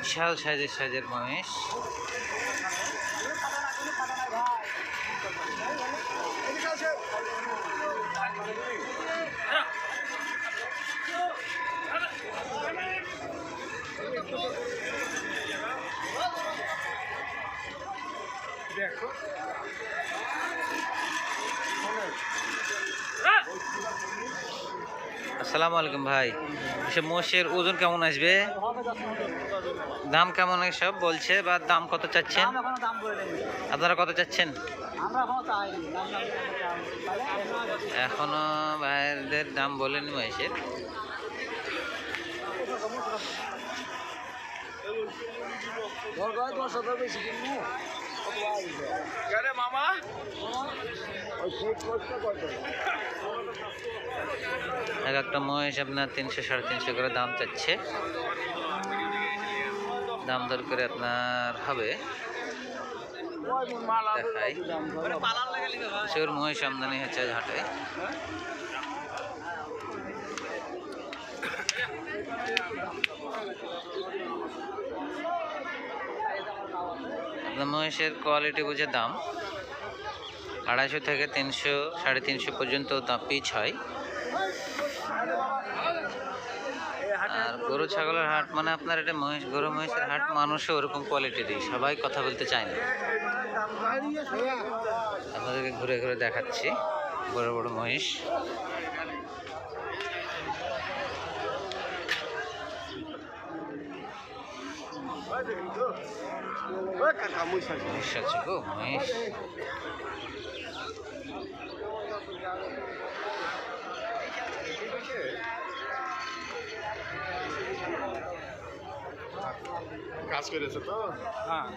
বিশাল সাইজের মহিষ। আসসালামু আলাইকুম ভাই, এসব মোষের ওজন কেমন আসবে, দাম কেমন সব বলছে, বা দাম কত চাচ্ছেন আপনারা, কত চাচ্ছেন? এখনো ভাইদের দাম বলেনি মহিষের। এক একটা মহিষ আপনার 300 সাড়ে 300 করে দাম চাচ্ছে। দাম দর করে আপনার হবে দেখাই। সেগুলো মহিষ আমদানি হচ্ছে হাটে। মহিষের কোয়ালিটি বুঝে দাম 250 থেকে 300 সাড়ে 300 পর্যন্ত দাম পিচ হয়। আর গরু ছাগলের হাট মানে আপনার এটা গরু মহিষের হাট, মানুষও ওরকম কোয়ালিটি দিই, সবাই কথা বলতে চায় না। আপনাদেরকে ঘুরে ঘুরে দেখাচ্ছি বড় বড় মহিষ। মহিষ আছে গো, মহিষ। কাজ করেছে তো, হ্যাঁ।